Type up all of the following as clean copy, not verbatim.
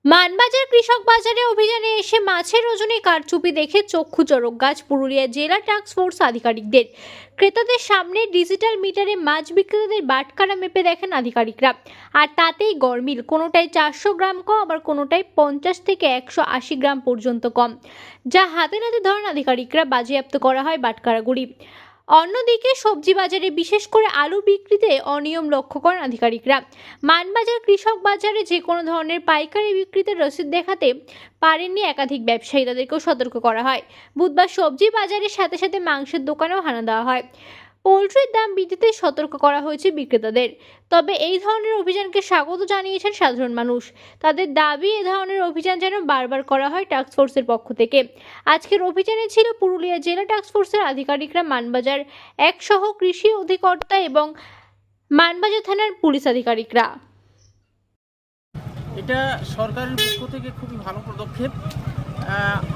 মানবাজার কৃষক বাজারে অভিযানে এসে মাছের ওজনে কারচুপি দেখে চক্ষু চড়ক গাছ পুরুলিয়া জেলা টাস্ক ফোর্স আধিকারিকদের। ক্রেতাদের সামনে ডিজিটাল মিটারে মাছ বিক্রেতাদের বাটখারা মেপে দেখেন আধিকারিকরা, আর তাতেই গরমিল। কোনোটাই 400 গ্রাম কম, আবার কোনোটাই 50 থেকে 180 গ্রাম পর্যন্ত কম, যা হাতে নাতে ধরেন আধিকারিকরা। বাজেয়াপ্ত করা হয় বাটখারাগুলি। অন্যদিকে সবজি বাজারে বিশেষ করে আলু বিক্রিতে অনিয়ম লক্ষ্য করেন আধিকারিকরা। মানবাজার কৃষক বাজারে যে কোনো ধরনের পাইকারি বিক্রিতে রসিদ দেখাতে পারেননি একাধিক ব্যবসায়ী, তাদেরকেও সতর্ক করা হয়। বুধবার সবজি বাজারের সাথে সাথে মাংসের দোকানেও হানা দেওয়া হয়। পোলট্রির দাম বৃদ্ধিতে সতর্ক করা হয়েছে বিক্রেতাদের। তবে এই ধরনের অভিযানকে স্বাগত জানিয়েছেন সাধারণ মানুষ। তাদের দাবি, এ ধরনের অভিযান যেন বারবার করা হয় টাস্ক ফোর্সের পক্ষ থেকে। আজকের অভিযানে ছিল পুরুলিয়া জেলা টাস্ক ফোর্সের আধিকারিকরা, মানবাজার 1 সহ কৃষি অধিকর্তা এবং মানবাজার থানার পুলিশ আধিকারিকরা। এটা সরকারের পক্ষ থেকে খুবই ভালো পদক্ষেপ।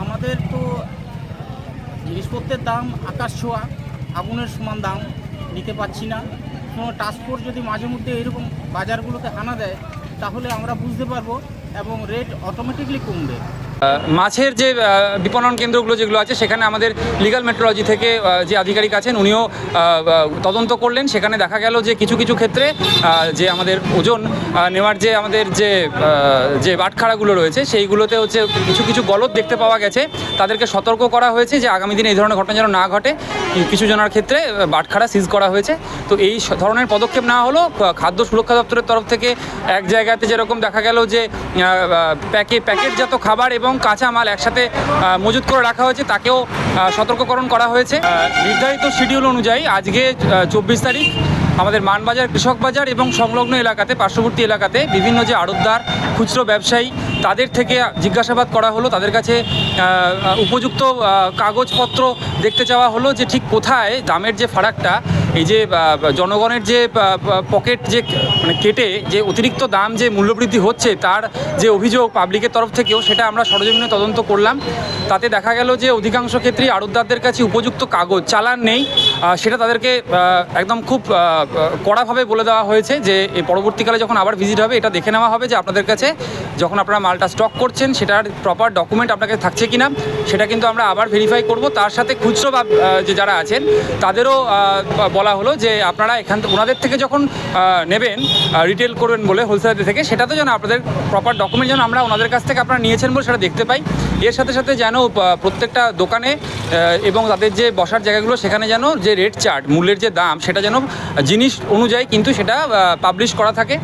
আমাদের তো জিনিসপত্রের দাম আকাশ ছোঁয়া, আগুনের সমান দাম নিতে পারছি না। কোনো টাস্ক ফোর্স যদি মাঝে মধ্যে এরকম বাজারগুলোতে হানা দেয় তাহলে আমরা বুঝতে পারবো এবং রেট অটোমেটিকলি কমবে। মাছের যে বিপণন কেন্দ্রগুলো যেগুলো আছে, সেখানে আমাদের লিগ্যাল মেট্রোলজি থেকে যে আধিকারিক আছেন উনিও তদন্ত করলেন। সেখানে দেখা গেল যে কিছু কিছু ক্ষেত্রে যে আমাদের ওজন নেওয়ার যে আমাদের যে বাটখারাগুলো রয়েছে, সেইগুলোতে হচ্ছে কিছু কিছু গলদ দেখতে পাওয়া গেছে। তাদেরকে সতর্ক করা হয়েছে যে আগামী দিনে এই ধরনের ঘটনা যেন না ঘটে। কিছু জনের ক্ষেত্রে বাটখারা সিজ করা হয়েছে। তো এই ধরনের পদক্ষেপ নেওয়া হলো খাদ্য সুরক্ষা দপ্তরের তরফ থেকে। এক জায়গাতে যেরকম দেখা গেল যে প্যাকেটজাত খাবার এবং কাঁচা মাল একসাথে মজুত করে রাখা হয়েছে, তাকেও সতর্ককরণ করা হয়েছে। নির্ধারিত শিডিউল অনুযায়ী আজকে 24 তারিখ আমাদের মানবাজার কৃষক বাজার এবং সংলগ্ন এলাকাতে, পার্শ্ববর্তী এলাকাতে বিভিন্ন যে আড়তদার, খুচরো ব্যবসায়ী, তাদের থেকে জিজ্ঞাসাবাদ করা হলো। তাদের কাছে উপযুক্ত কাগজপত্র দেখতে চাওয়া হলো যে ঠিক কোথায় দামের যে ফারাকটা, এই যে জনগণের যে পকেট যে মানে কেটে যে অতিরিক্ত দাম যে মূল্যবৃদ্ধি হচ্ছে, তার যে অভিযোগ পাবলিকের তরফ থেকেও, সেটা আমরা সরজমিনে তদন্ত করলাম। তাতে দেখা গেল যে অধিকাংশ ক্ষেত্রেই আড়তদারদের কাছে উপযুক্ত কাগজ, চালান নেই। সেটা তাদেরকে একদম খুব কড়াভাবে বলে দেওয়া হয়েছে যে পরবর্তীকালে যখন আবার ভিজিট হবে, এটা দেখে নেওয়া হবে যে আপনাদের কাছে যখন আপনারা মালটা স্টক করছেন সেটার প্রপার ডকুমেন্ট আপনাকে থাকছে কিনা, সেটা কিন্তু আমরা আবার ভেরিফাই করব। তার সাথে খুচরো বা যে যারা আছেন তাদেরও বলা হলো যে আপনারা ওনাদের থেকে যখন নেবেন, রিটেল করবেন বলে হোলসেলার থেকে, সেটাতে যেন আপনাদের প্রপার ডকুমেন্ট যেন আমরা ওনাদের কাছ থেকে আপনারা নিয়েছেন বলে সেটা দেখতে পাই। এর সাথে সাথে যেন প্রত্যেকটা দোকানে এবং তাদের যে বসার জায়গাগুলো, সেখানে যেন যে রেট চার্ট, মূল্যের যে দাম, সেটা যেন জিনিস অনুযায়ী কিন্তু সেটা পাবলিশ করা থাকে।